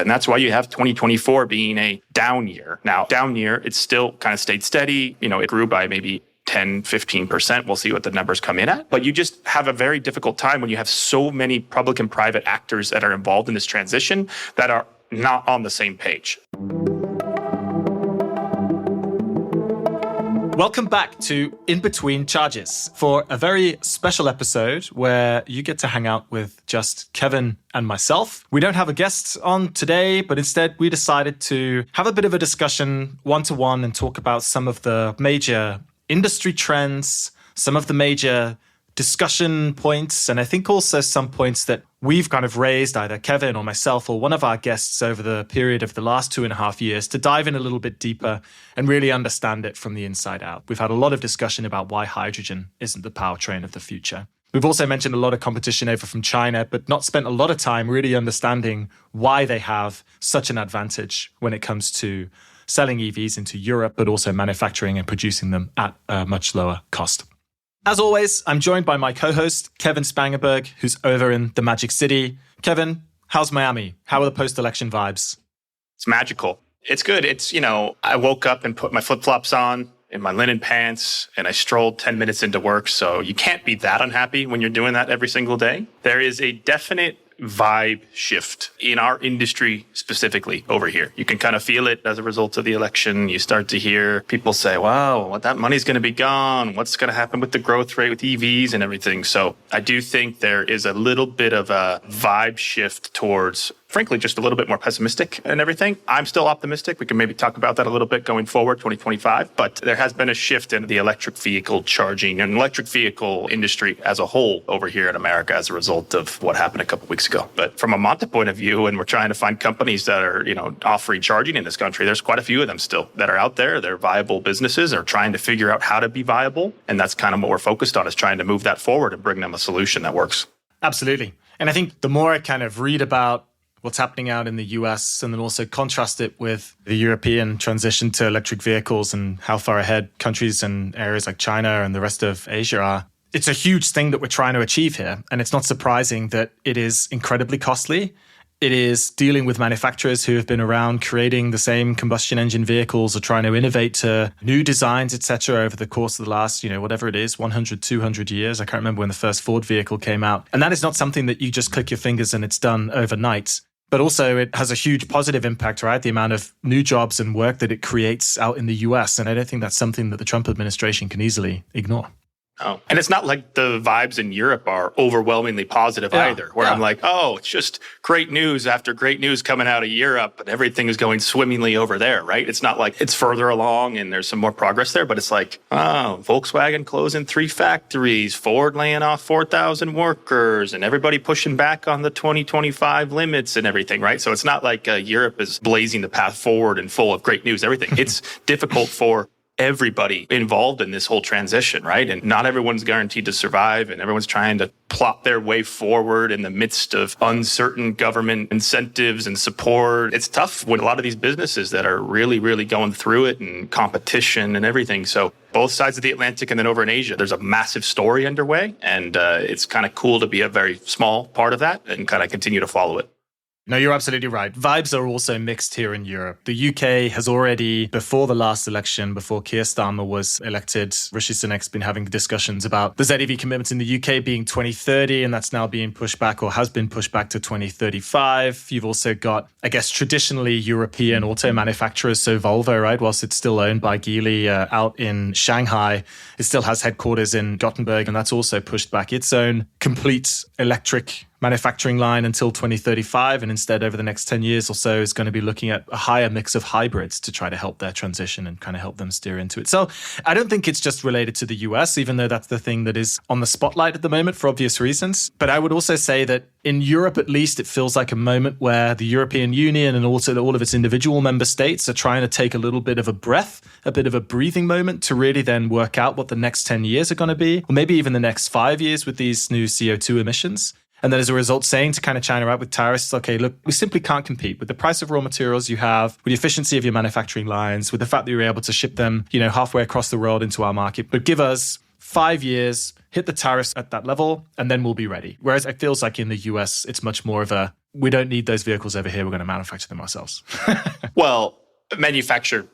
And that's why you have 2024 being a down year. Now, down year, it's still kind of stayed steady. It grew by maybe 10, 15%. We'll see what the numbers come in at. But you just have a very difficult time when you have so many public and private actors that are involved in this transition that are not on the same page. Welcome back to In Between Charges for a very special episode where you get to hang out with just Kevin and myself. We don't have a guest on today, but instead we decided to have a bit of a discussion one-to-one and talk about some of the major industry trends, some of the major discussion points, and I think also some points that we've kind of raised, either Kevin or myself or one of our guests over the period of the last 2.5 years, to dive in a little bit deeper and really understand it from the inside out. We've had a lot of discussion about why hydrogen isn't the powertrain of the future. We've also mentioned a lot of competition over from China, but not spent a lot of time really understanding why they have such an advantage when it comes to selling EVs into Europe, but also manufacturing and producing them at a much lower cost. As always, I'm joined by my co-host, Kevin Spangenberg, who's over in the Magic City. Kevin, how's Miami? How are the post-election vibes? It's magical. It's good. I woke up and put my flip-flops on in my linen pants, and I strolled 10 minutes into work. So you can't be that unhappy when you're doing that every single day. There is a definite vibe shift in our industry specifically over here. You can kind of feel it as a result of the election. You start to hear people say, wow, that money's going to be gone. What's going to happen with the growth rate with EVs and everything? So I do think there is a little bit of a vibe shift towards, frankly, just a little bit more pessimistic and everything. I'm still optimistic. We can maybe talk about that a little bit going forward, 2025. But there has been a shift in the electric vehicle charging and electric vehicle industry as a whole over here in America as a result of what happened a couple of weeks ago. But from a Monta point of view, and we're trying to find companies that are, offering charging in this country, there's quite a few of them still that are out there. They're viable businesses. They're trying to figure out how to be viable. And that's kind of what we're focused on, is trying to move that forward and bring them a solution that works. Absolutely. And I think the more I kind of read about what's happening out in the US and then also contrast it with the European transition to electric vehicles and how far ahead countries and areas like China and the rest of Asia are, it's a huge thing that we're trying to achieve here. And it's not surprising that it is incredibly costly. It is dealing with manufacturers who have been around creating the same combustion engine vehicles or trying to innovate to new designs, etc., over the course of the last, whatever it is, 100, 200 years. I can't remember when the first Ford vehicle came out. And that is not something that you just click your fingers and it's done overnight. But also it has a huge positive impact, right? The amount of new jobs and work that it creates out in the US. And I don't think that's something that the Trump administration can easily ignore. Oh, and it's not like the vibes in Europe are overwhelmingly positive either, where I'm like, oh, it's just great news after great news coming out of Europe and everything is going swimmingly over there, right? It's not like it's further along and there's some more progress there, but it's like, oh, Volkswagen closing 3 factories, Ford laying off 4,000 workers, and everybody pushing back on the 2025 limits and everything, right? So it's not like Europe is blazing the path forward and full of great news, everything. It's difficult for everybody involved in this whole transition, right? And not everyone's guaranteed to survive, and everyone's trying to plot their way forward in the midst of uncertain government incentives and support. It's tough with a lot of these businesses that are really, really going through it, and competition and everything. So both sides of the Atlantic and then over in Asia, there's a massive story underway, and it's kind of cool to be a very small part of that and kind of continue to follow it. No, you're absolutely right. Vibes are also mixed here in Europe. The UK has already, before the last election, before Keir Starmer was elected, Rishi Sunak's been having discussions about the ZEV commitments in the UK being 2030, and that's now being pushed back or has been pushed back to 2035. You've also got, I guess, traditionally European auto manufacturers, so Volvo, right? Whilst it's still owned by Geely out in Shanghai, it still has headquarters in Gothenburg, and that's also pushed back its own complete electric manufacturing line until 2035, and instead over the next 10 years or so is going to be looking at a higher mix of hybrids to try to help their transition and kind of help them steer into it. So I don't think it's just related to the US, even though that's the thing that is on the spotlight at the moment for obvious reasons. But I would also say that in Europe, at least, it feels like a moment where the European Union and also all of its individual member states are trying to take a little bit of a breath, a bit of a breathing moment to really then work out what the next 10 years are going to be, or maybe even the next 5 years with these new CO2 emissions. And then as a result, saying to kind of China, right, with tariffs, okay, look, we simply can't compete with the price of raw materials you have, with the efficiency of your manufacturing lines, with the fact that you're able to ship them, halfway across the world into our market. But give us 5 years, hit the tariffs at that level, and then we'll be ready. Whereas it feels like in the US, it's much more of a we don't need those vehicles over here. We're going to manufacture them ourselves. Well, Manufactured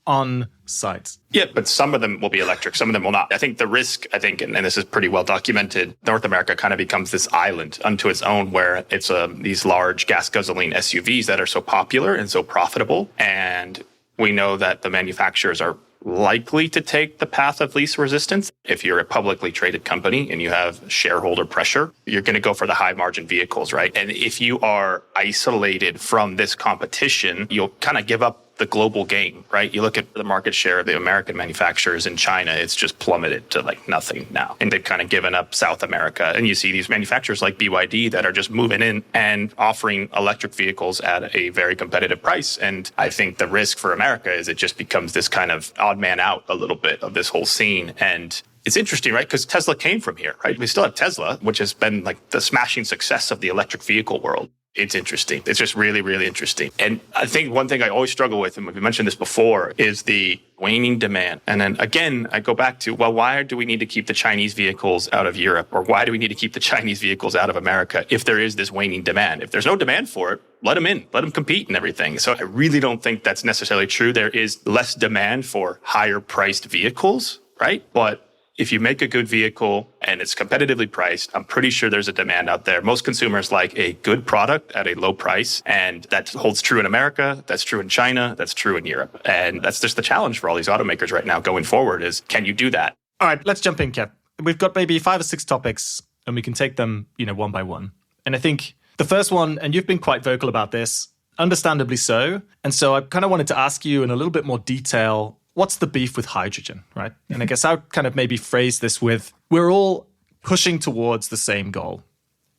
on site. Yeah, but some of them will be electric, some of them will not. I think the risk, and this is pretty well documented, North America kind of becomes this island unto its own where it's these large gas gasoline SUVs that are so popular and so profitable. And we know that the manufacturers are likely to take the path of least resistance. If you're a publicly traded company and you have shareholder pressure, you're going to go for the high margin vehicles, right? And if you are isolated from this competition, you'll kind of give up the global game, right? You look at the market share of the American manufacturers in China, it's just plummeted to like nothing now. And they've kind of given up South America. And you see these manufacturers like BYD that are just moving in and offering electric vehicles at a very competitive price. And I think the risk for America is it just becomes this kind of odd man out a little bit of this whole scene. And it's interesting, right? Because Tesla came from here, right? We still have Tesla, which has been like the smashing success of the electric vehicle world. It's interesting. It's just really, really interesting. And I think one thing I always struggle with, and we mentioned this before, is the waning demand. And then again, I go back to, well, why do we need to keep the Chinese vehicles out of Europe? Or why do we need to keep the Chinese vehicles out of America if there is this waning demand? If there's no demand for it, let them in, let them compete and everything. So I really don't think that's necessarily true. There is less demand for higher priced vehicles, right? But if you make a good vehicle and it's competitively priced, I'm pretty sure there's a demand out there. Most consumers like a good product at a low price. And that holds true in America. That's true in China. That's true in Europe. And that's just the challenge for all these automakers right now going forward is, can you do that? All right, let's jump in, Kev. We've got maybe 5 or 6 topics and we can take them, one by one. And I think the first one, and you've been quite vocal about this, understandably so. And so I kind of wanted to ask you in a little bit more detail, what's the beef with hydrogen, right? And I guess I'll kind of maybe phrase this with, we're all pushing towards the same goal.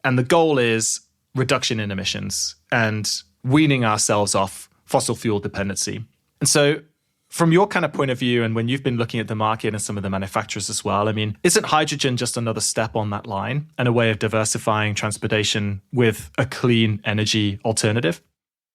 And the goal is reduction in emissions and weaning ourselves off fossil fuel dependency. And so from your kind of point of view, and when you've been looking at the market and some of the manufacturers as well, I mean, isn't hydrogen just another step on that line and a way of diversifying transportation with a clean energy alternative?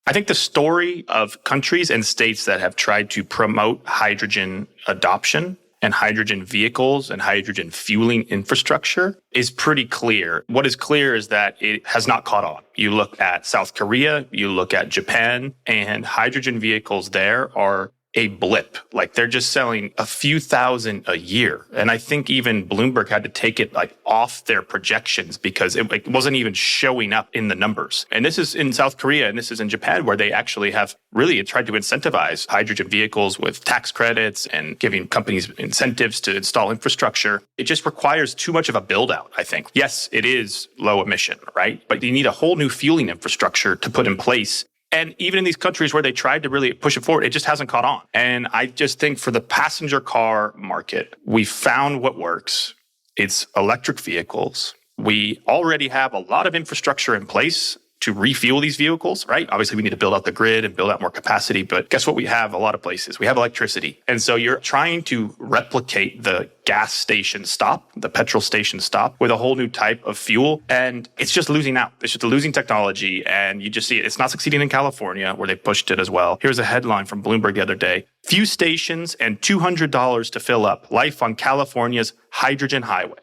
I think the story of countries and states that have tried to promote hydrogen adoption and hydrogen vehicles and hydrogen fueling infrastructure is pretty clear. What is clear is that it has not caught on. You look at South Korea, you look at Japan, and hydrogen vehicles there are a blip. Like they're just selling a few thousand a year. And I think even Bloomberg had to take it like off their projections because it wasn't even showing up in the numbers. And this is in South Korea and this is in Japan where they actually have really tried to incentivize hydrogen vehicles with tax credits and giving companies incentives to install infrastructure. It just requires too much of a build out, I think. Yes, it is low emission, right? But you need a whole new fueling infrastructure to put in place. And even in these countries where they tried to really push it forward, it just hasn't caught on. And I just think for the passenger car market, we found what works. It's electric vehicles. We already have a lot of infrastructure in place to refuel these vehicles, right? Obviously, we need to build out the grid and build out more capacity. But guess what? We have a lot of places. We have electricity. And so you're trying to replicate the gas station stop, the petrol station stop with a whole new type of fuel. And it's just losing out. It's just a losing technology. And you just see it. It's not succeeding in California where they pushed it as well. Here's a headline from Bloomberg the other day. Few stations and $200 to fill up. Life on California's hydrogen highway.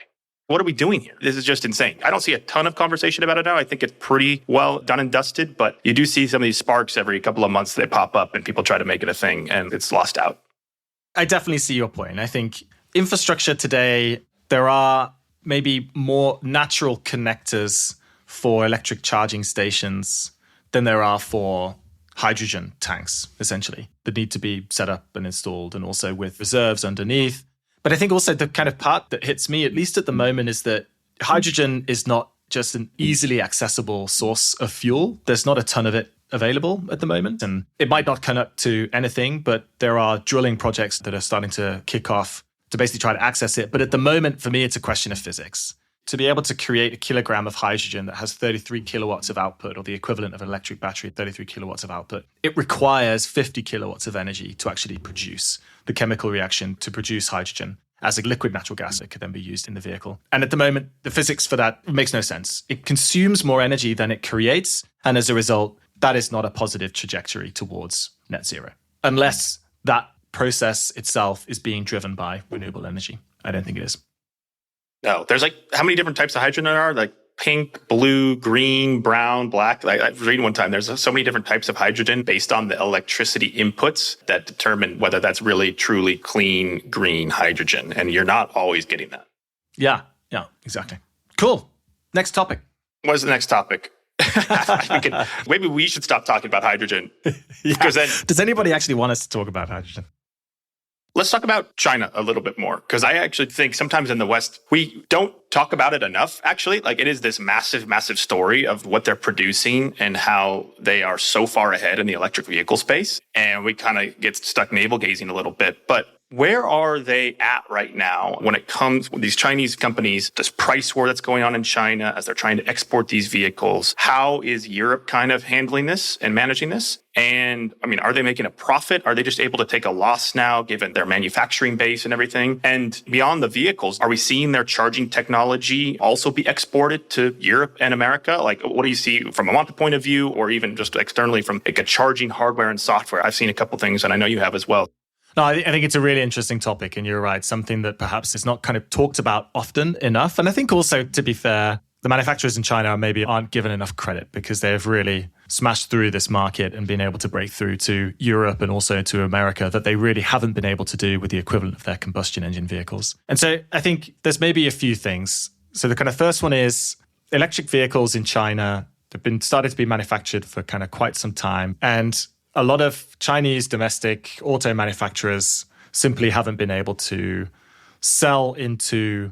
What are we doing here? This is just insane. I don't see a ton of conversation about it now. I think it's pretty well done and dusted, but you do see some of these sparks every couple of months. They pop up and people try to make it a thing and it's lost out. I definitely see your point. I think infrastructure today, there are maybe more natural connectors for electric charging stations than there are for hydrogen tanks, essentially, that need to be set up and installed and also with reserves underneath. But I think also the kind of part that hits me, at least at the moment, is that hydrogen is not just an easily accessible source of fuel. There's not a ton of it available at the moment. And it might not come up to anything, but there are drilling projects that are starting to kick off to basically try to access it. But at the moment, for me, it's a question of physics. To be able to create a kilogram of hydrogen that has 33 kilowatts of output, or the equivalent of an electric battery, 33 kilowatts of output, it requires 50 kilowatts of energy to actually produce the chemical reaction to produce hydrogen as a liquid natural gas that could then be used in the vehicle. And at the moment, the physics for that makes no sense. It consumes more energy than it creates. And as a result, that is not a positive trajectory towards net zero, unless that process itself is being driven by renewable energy. I don't think it is. No, there's like, how many different types of hydrogen there are? Like pink, blue, green, brown, black. Like I was reading one time, there's so many different types of hydrogen based on the electricity inputs that determine whether that's really truly clean, green hydrogen. And you're not always getting that. Yeah, exactly. Cool. Next topic. What is the next topic? Maybe we should stop talking about hydrogen. Because then, does anybody actually want us to talk about hydrogen? Let's talk about China a little bit more, because I actually think sometimes in the West, we don't talk about it enough, actually. Like, it is this massive, massive story of what they're producing and how they are so far ahead in the electric vehicle space. And we kind of get stuck navel gazing a little bit. But where are they at right now when it comes with these Chinese companies, this price war that's going on in China as they're trying to export these vehicles? How is Europe kind of handling this and managing this? And I mean, are they making a profit? Are they just able to take a loss now, given their manufacturing base and everything? And beyond the vehicles, are we seeing their charging technology also be exported to Europe and America? Like, what do you see from a market point of view, or even just externally from like a charging hardware and software? I've seen a couple things, and I know you have as well. No, I think it's a really interesting topic, and you're right. Something that perhaps is not kind of talked about often enough. And I think also, to be fair, the manufacturers in China maybe aren't given enough credit because they've really smashed through this market and been able to break through to Europe and also to America that they really haven't been able to do with the equivalent of their combustion engine vehicles. And so I think there's maybe a few things. So the kind of first one is electric vehicles in China. They've been started to be manufactured for kind of quite some time. And a lot of Chinese domestic auto manufacturers simply haven't been able to sell into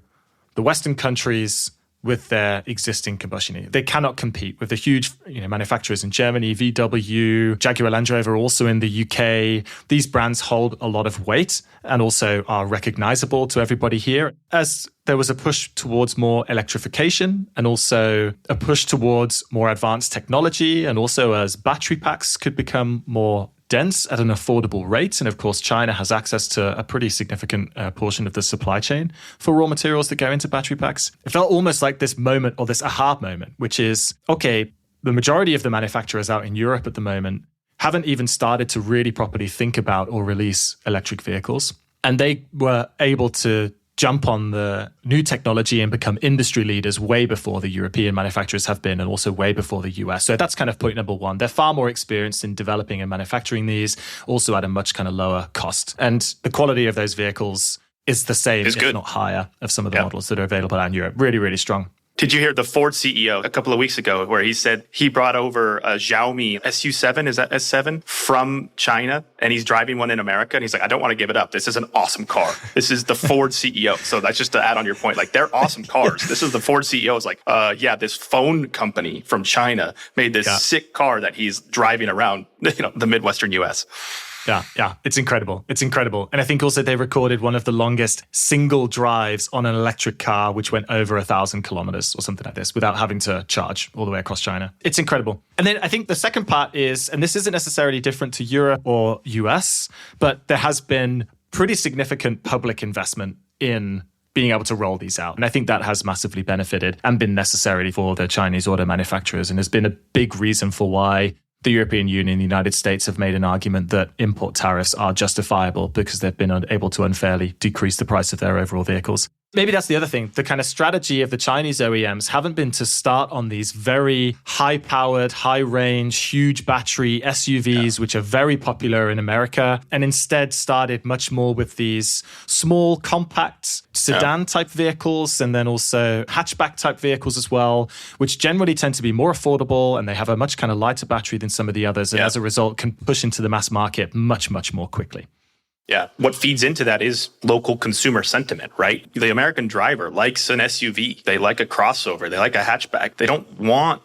the Western countries with their existing combustion engine. They cannot compete with the huge manufacturers in Germany, VW, Jaguar Land Rover, also in the UK. These brands hold a lot of weight and also are recognizable to everybody here. As there was a push towards more electrification and also a push towards more advanced technology, and also as battery packs could become more dense at an affordable rate. And of course, China has access to a pretty significant portion of the supply chain for raw materials that go into battery packs. It felt almost like this moment, or this aha moment, which is, okay, the majority of the manufacturers out in Europe at the moment haven't even started to really properly think about or release electric vehicles. And they were able to jump on the new technology and become industry leaders way before the European manufacturers have been, and also way before the US. So that's kind of point number one. They're far more experienced in developing and manufacturing these, also at a much kind of lower cost. And the quality of those vehicles is the same, if not higher, of some of the models that are available out in Europe. Really, really strong. Did you hear the Ford CEO a couple of weeks ago where he said he brought over a Xiaomi SU7, is that S7, from China, and he's driving one in America, and he's like, I don't want to give it up. This is an awesome car. This is the Ford CEO. So that's just to add on your point. Like, they're awesome cars. This is the Ford CEO is like, this phone company from China made this sick car that he's driving around, the Midwestern US. Yeah. It's incredible. And I think also they recorded one of the longest single drives on an electric car, which went over 1,000 kilometers or something like this without having to charge all the way across China. It's incredible. And then I think the second part is, and this isn't necessarily different to Europe or US, but there has been pretty significant public investment in being able to roll these out. And I think that has massively benefited and been necessary for the Chinese auto manufacturers, and has been a big reason for why the European Union and the United States have made an argument that import tariffs are justifiable because they've been able to unfairly decrease the price of their overall vehicles. Maybe that's the other thing. The kind of strategy of the Chinese OEMs haven't been to start on these very high-powered, high-range, huge battery SUVs, which are very popular in America, and instead started much more with these small, compact sedan-type vehicles, and then also hatchback-type vehicles as well, which generally tend to be more affordable, and they have a much kind of lighter battery than some of the others, and as a result can push into the mass market much, much more quickly. Yeah. What feeds into that is local consumer sentiment, right? The American driver likes an SUV. They like a crossover. They like a hatchback. They don't want,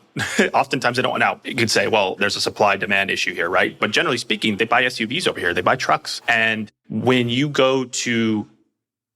oftentimes they don't want, now you could say, well, there's a supply demand issue here, right? But generally speaking, they buy SUVs over here. They buy trucks. And when you go to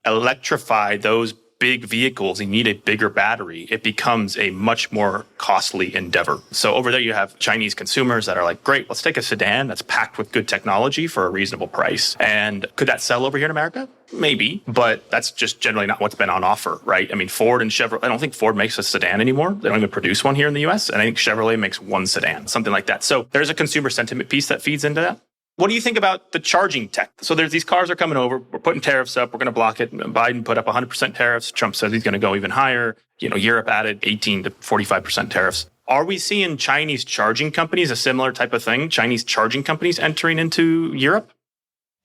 electrify those big vehicles, you need a bigger battery, it becomes a much more costly endeavor. So over there, you have Chinese consumers that are like, great, let's take a sedan that's packed with good technology for a reasonable price. And could that sell over here in America? Maybe, but that's just generally not what's been on offer, right? I mean, Ford and Chevrolet, I don't think Ford makes a sedan anymore. They don't even produce one here in the US. And I think Chevrolet makes one sedan, something like that. So there's a consumer sentiment piece that feeds into that. What do you think about the charging tech? So there's these cars are coming over. We're putting tariffs up. We're going to block it. Biden put up 100% tariffs. Trump says he's going to go even higher. Europe added 18 to 45% tariffs. Are we seeing Chinese charging companies, a similar type of thing, Chinese charging companies entering into Europe?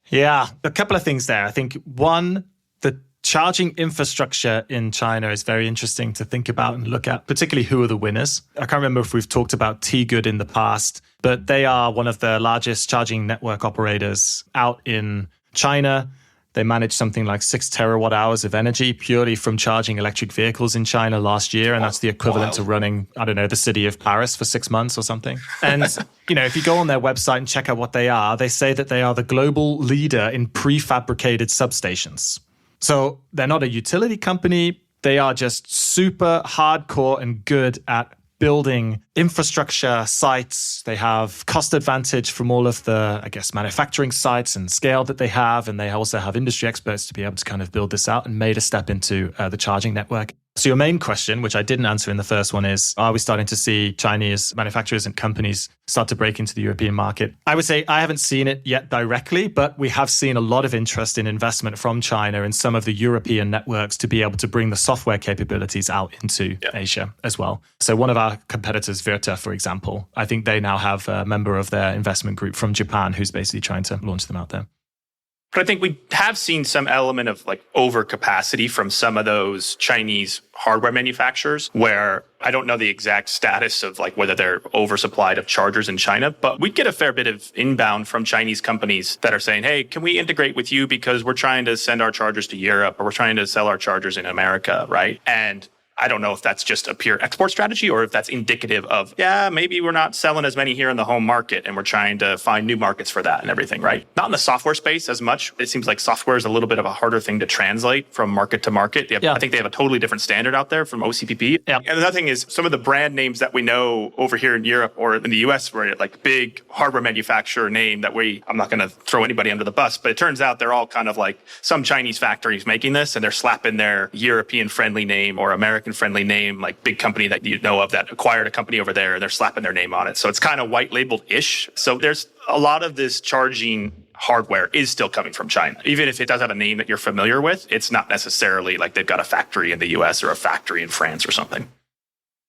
Yeah, a couple of things there. I think one, the charging infrastructure in China is very interesting to think about and look at, particularly who are the winners. I can't remember if we've talked about T-Good in the past, but they are one of the largest charging network operators out in China. They managed something like 6 terawatt hours of energy purely from charging electric vehicles in China last year. And that's the equivalent to running, the city of Paris for 6 months or something. And, if you go on their website and check out what they say that they are the global leader in prefabricated substations. So they're not a utility company. They are just super hardcore and good at building infrastructure sites. They have cost advantage from all of the, manufacturing sites and scale that they have. And they also have industry experts to be able to kind of build this out and made a step into the charging network. So your main question, which I didn't answer in the first one, is, are we starting to see Chinese manufacturers and companies start to break into the European market? I would say I haven't seen it yet directly, but we have seen a lot of interest in investment from China in some of the European networks to be able to bring the software capabilities out into Asia as well. So one of our competitors, Virta, for example, I think they now have a member of their investment group from Japan who's basically trying to launch them out there. But I think we have seen some element of overcapacity from some of those Chinese hardware manufacturers where I don't know the exact status of whether they're oversupplied of chargers in China, but we get a fair bit of inbound from Chinese companies that are saying, hey, can we integrate with you because we're trying to send our chargers to Europe or we're trying to sell our chargers in America, right? And I don't know if that's just a pure export strategy or if that's indicative of, maybe we're not selling as many here in the home market and we're trying to find new markets for that and everything, right? Not in the software space as much. It seems like software is a little bit of a harder thing to translate from market to market. I think they have a totally different standard out there from OCPP. Yeah. And another thing is some of the brand names that we know over here in Europe or in the US, where big hardware manufacturer name that I'm not going to throw anybody under the bus, but it turns out they're all kind of some Chinese factories making this and they're slapping their European friendly name or American friendly name, big company that you know of that acquired a company over there and they're slapping their name on it. So it's kind of white labeled-ish. So there's a lot of this charging hardware is still coming from China. Even if it does have a name that you're familiar with, it's not necessarily they've got a factory in the US or a factory in France or something.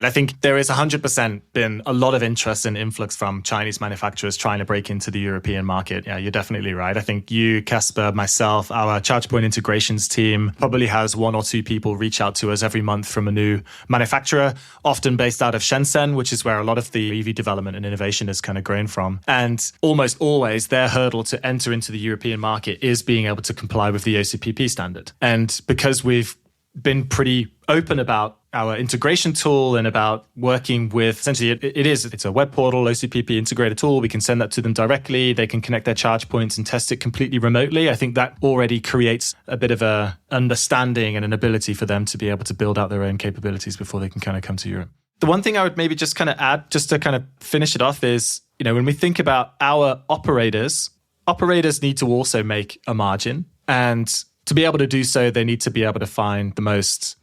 I think there is 100% been a lot of interest and influx from Chinese manufacturers trying to break into the European market. Yeah, you're definitely right. I think you, Casper, myself, our ChargePoint integrations team probably has 1 or 2 people reach out to us every month from a new manufacturer, often based out of Shenzhen, which is where a lot of the EV development and innovation has kind of grown from. And almost always their hurdle to enter into the European market is being able to comply with the OCPP standard. And because we've been pretty open about our integration tool and about working with, essentially, it's a web portal, OCPP integrated tool. We can send that to them directly. They can connect their charge points and test it completely remotely. I think that already creates a bit of a understanding and an ability for them to be able to build out their own capabilities before they can kind of come to Europe. The one thing I would maybe just kind of add, just to kind of finish it off is, when we think about our operators need to also make a margin. And to be able to do so, they need to be able to find the most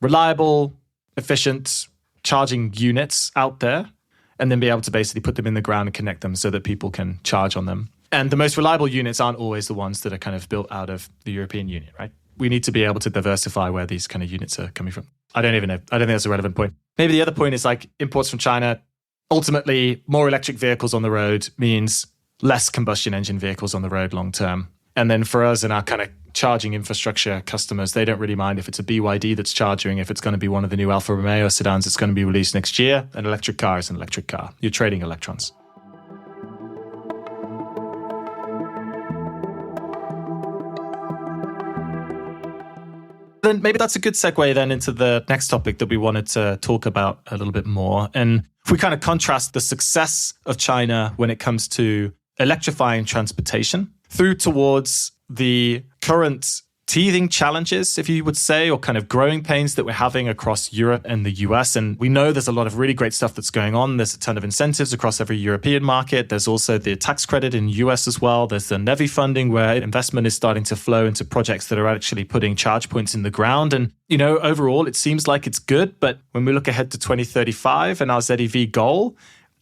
reliable, efficient charging units out there, and then be able to basically put them in the ground and connect them so that people can charge on them. And the most reliable units aren't always the ones that are kind of built out of the European Union, right? We need to be able to diversify where these kind of units are coming from. I don't even know. I don't think that's a relevant point. Maybe the other point is imports from China. Ultimately, more electric vehicles on the road means less combustion engine vehicles on the road long term. And then for us and our kind of charging infrastructure customers, they don't really mind if it's a BYD that's charging, if it's going to be one of the new Alfa Romeo sedans that's going to be released next year. An electric car is an electric car. You're trading electrons. Then maybe that's a good segue then into the next topic that we wanted to talk about a little bit more. And if we kind of contrast the success of China when it comes to electrifying transportation through towards the current teething challenges, if you would say, or kind of growing pains that we're having across Europe and the US. And we know there's a lot of really great stuff that's going on. There's a ton of incentives across every European market. There's also the tax credit in the US as well. There's the NEVI funding where investment is starting to flow into projects that are actually putting charge points in the ground. And, overall, it seems like it's good. But when we look ahead to 2035 and our ZEV goal,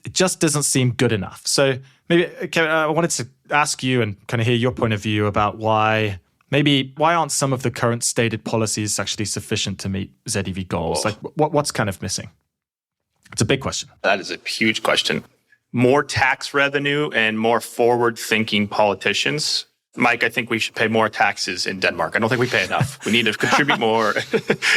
it just doesn't seem good enough. So maybe, Kevin, I wanted to ask you and kind of hear your point of view about why Maybe why aren't some of the current stated policies actually sufficient to meet ZEV goals? Like what's kind of missing? It's a big question. That is a huge question. More tax revenue and more forward-thinking politicians. Mike, I think we should pay more taxes in Denmark. I don't think we pay enough. We need to contribute more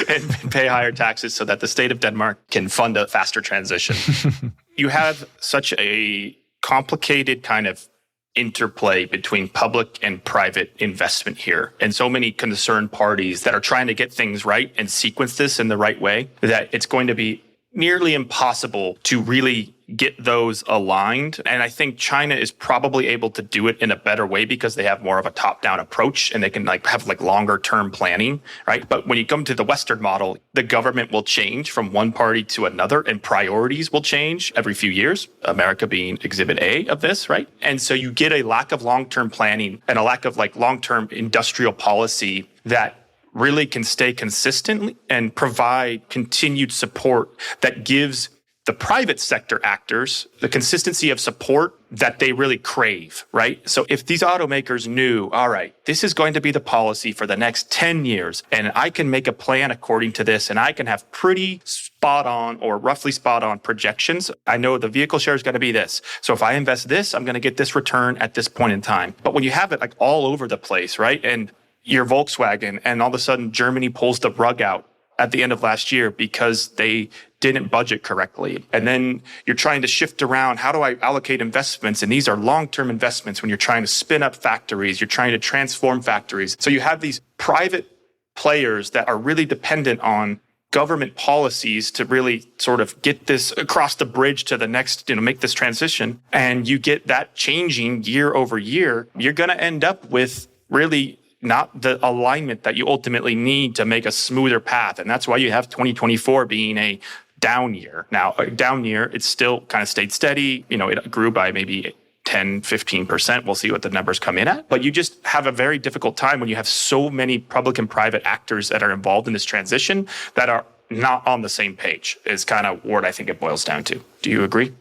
and pay higher taxes so that the state of Denmark can fund a faster transition. You have such a complicated kind of interplay between public and private investment here, and so many concerned parties that are trying to get things right and sequence this in the right way that it's going to be nearly impossible to really get those aligned. And I think China is probably able to do it in a better way because they have more of a top-down approach and they can have longer term planning, right? But when you come to the Western model, the government will change from one party to another and priorities will change every few years, America being exhibit A of this, right? And so you get a lack of long-term planning and a lack of long-term industrial policy that really can stay consistent and provide continued support that gives the private sector actors the consistency of support that they really crave, right? So if these automakers knew, all right, this is going to be the policy for the next 10 years, and I can make a plan according to this, and I can have pretty spot on or roughly spot on projections. I know the vehicle share is going to be this. So if I invest this, I'm going to get this return at this point in time. But when you have it all over the place, right? And you're Volkswagen, and all of a sudden Germany pulls the rug out at the end of last year because they didn't budget correctly. And then you're trying to shift around, how do I allocate investments? And these are long-term investments when you're trying to spin up factories, you're trying to transform factories. So you have these private players that are really dependent on government policies to really sort of get this across the bridge to the next, make this transition. And you get that changing year over year. You're going to end up with really not the alignment that you ultimately need to make a smoother path. And that's why you have 2024 being a down year. Now, a down year, it still kind of stayed steady. It grew by maybe 10, 15%. We'll see what the numbers come in at. But you just have a very difficult time when you have so many public and private actors that are involved in this transition that are not on the same page, is kind of what I think it boils down to. Do you agree?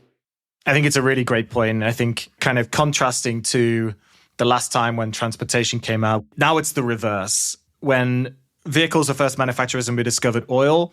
I think it's a really great point. I think kind of contrasting to the last time when transportation came out, now it's the reverse. When vehicles were first manufactured and we discovered oil,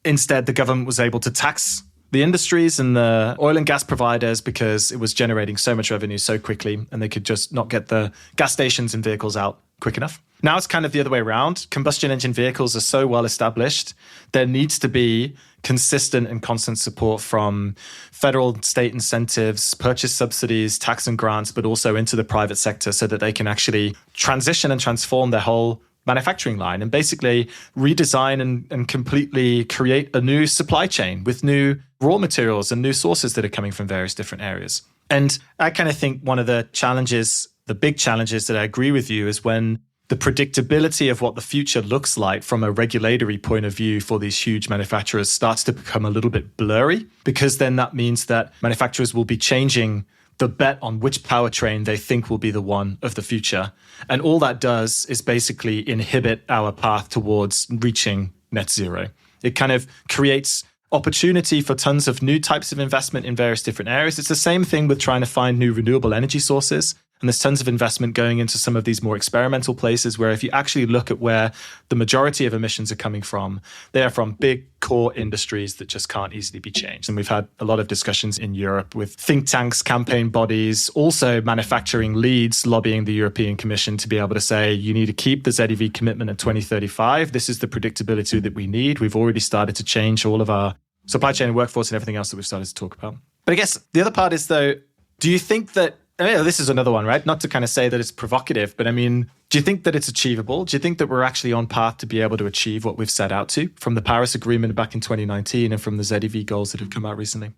instead the government was able to tax the industries and the oil and gas providers because it was generating so much revenue so quickly and they could just not get the gas stations and vehicles out quick enough. Now it's kind of the other way around. Combustion engine vehicles are so well established. There needs to be consistent and constant support from federal, state incentives, purchase subsidies, tax and grants, but also into the private sector so that they can actually transition and transform their whole manufacturing line and basically redesign and completely create a new supply chain with new raw materials and new sources that are coming from various different areas. And I kind of think one of the challenges, the big challenges that I agree with you is when the predictability of what the future looks like from a regulatory point of view for these huge manufacturers starts to become a little bit blurry, because then that means that manufacturers will be changing the bet on which powertrain they think will be the one of the future. And all that does is basically inhibit our path towards reaching net zero. It kind of creates opportunity for tons of new types of investment in various different areas. It's the same thing with trying to find new renewable energy sources. And there's tons of investment going into some of these more experimental places where if you actually look at where the majority of emissions are coming from, they are from big core industries that just can't easily be changed. And we've had a lot of discussions in Europe with think tanks, campaign bodies, also manufacturing leads lobbying the European Commission to be able to say, you need to keep the ZEV commitment at 2035. This is the predictability that we need. We've already started to change all of our supply chain and workforce and everything else that we've started to talk about. But I guess the other part is, though, do you think that this is another one, right? Not to kind of say that it's provocative, but I mean, do you think that it's achievable? Do you think that we're actually on path to be able to achieve what we've set out to from the Paris Agreement back in 2019 and from the ZEV goals that have come out recently?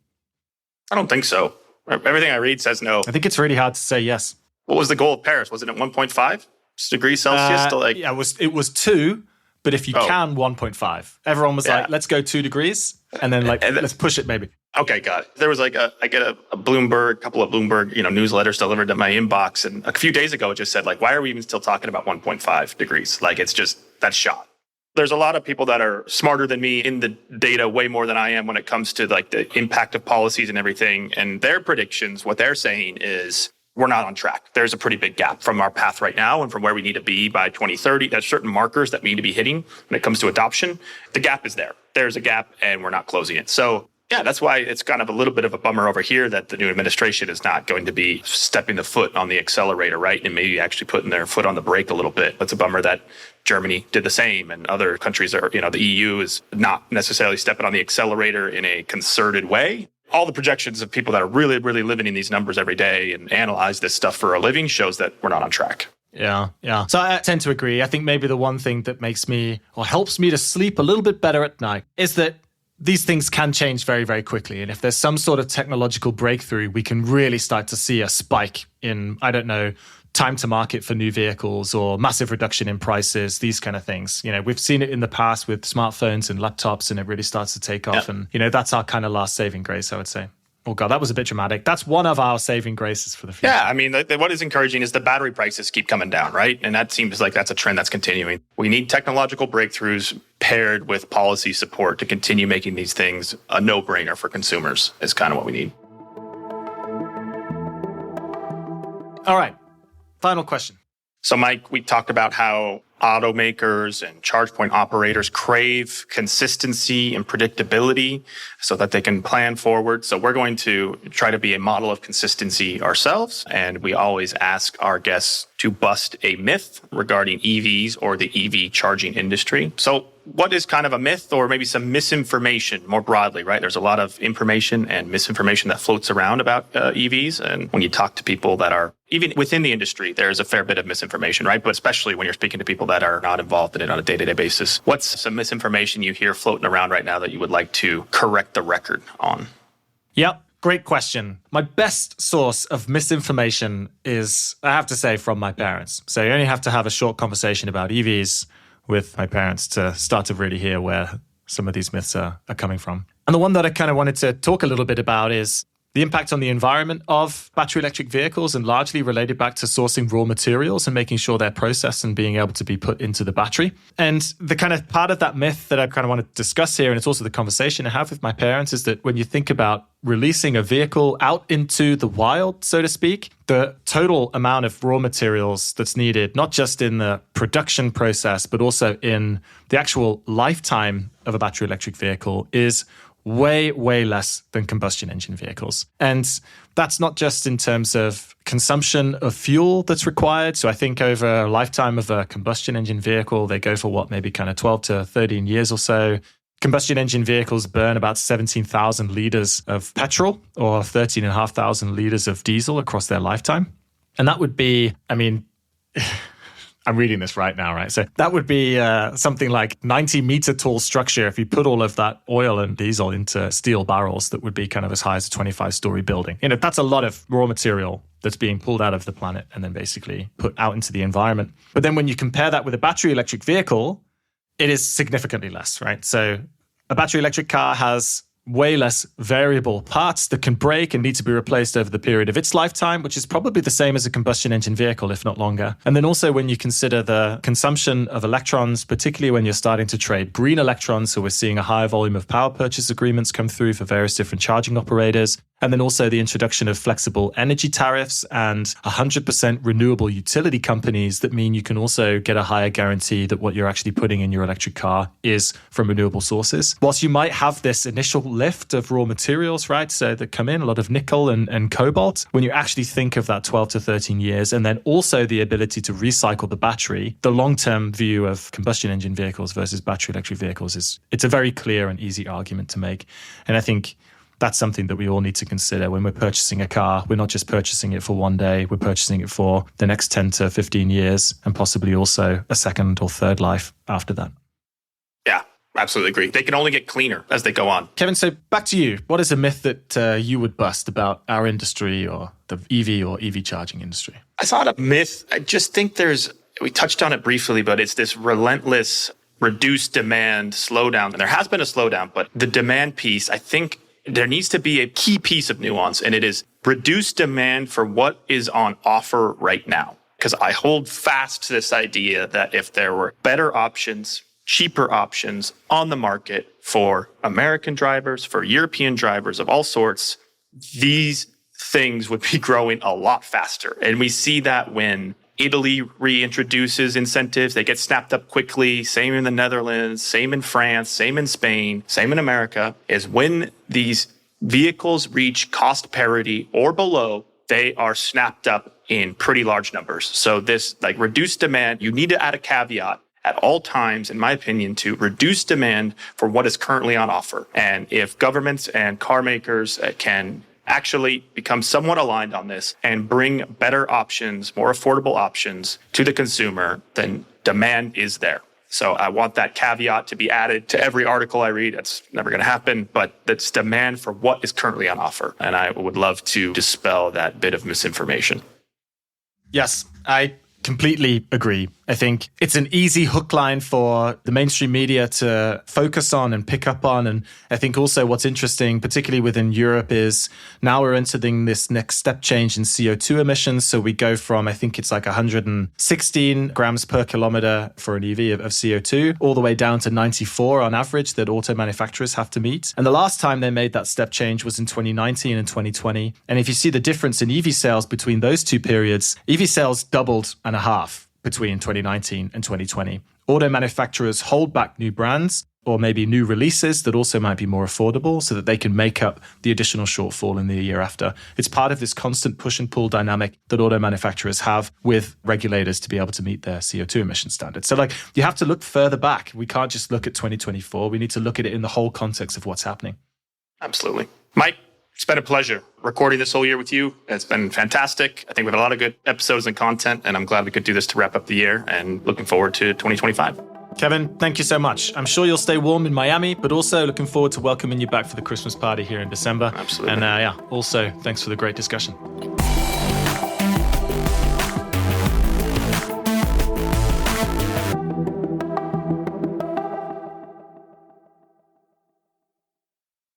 I don't think so. Everything I read says no. I think it's really hard to say yes. What was the goal of Paris? Was it at 1.5 degrees Celsius? Yeah, it was 2, but if you can, 1.5. Everyone was like, let's go 2 degrees, and then let's push it maybe. Okay, got it. There was I get a Bloomberg, couple of Bloomberg, newsletters delivered to my inbox. And a few days ago, it just said, why are we even still talking about 1.5 degrees? It's just, that's shot. There's a lot of people that are smarter than me in the data way more than I am when it comes to the impact of policies and everything. And their predictions, what they're saying is we're not on track. There's a pretty big gap from our path right now and from where we need to be by 2030. There's certain markers that we need to be hitting when it comes to adoption. The gap is there. There's a gap and we're not closing it. So yeah, that's why it's kind of a little bit of a bummer over here that the new administration is not going to be stepping the foot on the accelerator, right? And maybe actually putting their foot on the brake a little bit. It's a bummer that Germany did the same and other countries are, the EU is not necessarily stepping on the accelerator in a concerted way. All the projections of people that are really, really living in these numbers every day and analyze this stuff for a living shows that we're not on track. Yeah. So I tend to agree. I think maybe the one thing that makes me or helps me to sleep a little bit better at night is that these things can change very, very quickly. And if there's some sort of technological breakthrough, we can really start to see a spike in, time to market for new vehicles or massive reduction in prices, these kind of things. We've seen it in the past with smartphones and laptops, and it really starts to take off. And, that's our kind of last saving grace, I would say. Oh, God, that was a bit dramatic. That's one of our saving graces for the future. Yeah, what is encouraging is the battery prices keep coming down, right? And that seems like that's a trend that's continuing. We need technological breakthroughs paired with policy support to continue making these things a no-brainer for consumers is kind of what we need. All right, final question. So, Mike, we talked about how automakers and charge point operators crave consistency and predictability so that they can plan forward. So we're going to try to be a model of consistency ourselves. And we always ask our guests to bust a myth regarding EVs or the EV charging industry. So what is kind of a myth or maybe some misinformation more broadly, right? There's a lot of information and misinformation that floats around about EVs. And when you talk to people that are even within the industry, there's a fair bit of misinformation, right? But especially when you're speaking to people that are not involved in it on a day-to-day basis. What's some misinformation you hear floating around right now that you would like to correct the record on? Yep. Great question. My best source of misinformation is, I have to say, from my parents. So you only have to have a short conversation about EVs with my parents to start to really hear where some of these myths are coming from. And the one that I kind of wanted to talk a little bit about is the impact on the environment of battery electric vehicles, and largely related back to sourcing raw materials and making sure they're processed and being able to be put into the battery. And the kind of part of that myth that I kind of want to discuss here, and it's also the conversation I have with my parents, is that when you think about releasing a vehicle out into the wild, so to speak, the total amount of raw materials that's needed, not just in the production process, but also in the actual lifetime of a battery electric vehicle, is way, way less than combustion engine vehicles. And that's not just in terms of consumption of fuel that's required. So I think over a lifetime of a combustion engine vehicle, they go for maybe kind of 12 to 13 years or so. Combustion engine vehicles burn about 17,000 liters of petrol or 13,500 liters of diesel across their lifetime. And that would be, I'm reading this right now, right? So that would be something like 90-meter tall structure if you put all of that oil and diesel into steel barrels that would be kind of as high as a 25-story building. That's a lot of raw material that's being pulled out of the planet and then basically put out into the environment. But then when you compare that with a battery electric vehicle, it is significantly less, right? So a battery electric car has way less variable parts that can break and need to be replaced over the period of its lifetime, which is probably the same as a combustion engine vehicle, if not longer. And then also when you consider the consumption of electrons, particularly when you're starting to trade green electrons, so we're seeing a higher volume of power purchase agreements come through for various different charging operators. And then also the introduction of flexible energy tariffs and 100% renewable utility companies that mean you can also get a higher guarantee that what you're actually putting in your electric car is from renewable sources. Whilst you might have this initial lift of raw materials, right, so that come in, a lot of nickel and cobalt, when you actually think of that 12 to 13 years, and then also the ability to recycle the battery, the long-term view of combustion engine vehicles versus battery electric vehicles it's a very clear and easy argument to make. And I think that's something that we all need to consider when we're purchasing a car. We're not just purchasing it for one day, we're purchasing it for the next 10 to 15 years and possibly also a second or third life after that. Yeah, absolutely agree. They can only get cleaner as they go on. Kevin, so back to you. What is a myth that you would bust about our industry or the EV or EV charging industry? It's not a myth. I just think we touched on it briefly, but it's this relentless reduced demand slowdown. And there has been a slowdown, but the demand piece, I think, there needs to be a key piece of nuance, and it is reduced demand for what is on offer right now. Because I hold fast to this idea that if there were better options, cheaper options on the market for American drivers, for European drivers of all sorts, these things would be growing a lot faster. And we see that when Italy reintroduces incentives, they get snapped up quickly. Same in the Netherlands, same in France, same in Spain, same in America, is when these vehicles reach cost parity or below, they are snapped up in pretty large numbers. So this like reduced demand, you need to add a caveat at all times, in my opinion, to reduce demand for what is currently on offer. And if governments and car makers can actually become somewhat aligned on this and bring better options, more affordable options to the consumer, then demand is there. So I want that caveat to be added to every article I read. That's never going to happen, but that's demand for what is currently on offer. And I would love to dispel that bit of misinformation. Yes, I completely agree. I think it's an easy hook line for the mainstream media to focus on and pick up on. And I think also what's interesting, particularly within Europe, is now we're entering this next step change in CO2 emissions. So we go from, I think it's like 116 grams per kilometer for an EV of CO2, all the way down to 94 on average that auto manufacturers have to meet. And the last time they made that step change was in 2019 and 2020. And if you see the difference in EV sales between those two periods, EV sales doubled and a half between 2019 and 2020. Auto manufacturers hold back new brands or maybe new releases that also might be more affordable so that they can make up the additional shortfall in the year after. It's part of this constant push and pull dynamic that auto manufacturers have with regulators to be able to meet their CO2 emission standards. So like you have to look further back. We can't just look at 2024. We need to look at it in the whole context of what's happening. Absolutely. Mike, it's been a pleasure recording this whole year with you. It's been fantastic. I think we have a lot of good episodes and content, and I'm glad we could do this to wrap up the year and looking forward to 2025. Kevin, thank you so much. I'm sure you'll stay warm in Miami, but also looking forward to welcoming you back for the Christmas party here in December. Absolutely. And also thanks for the great discussion.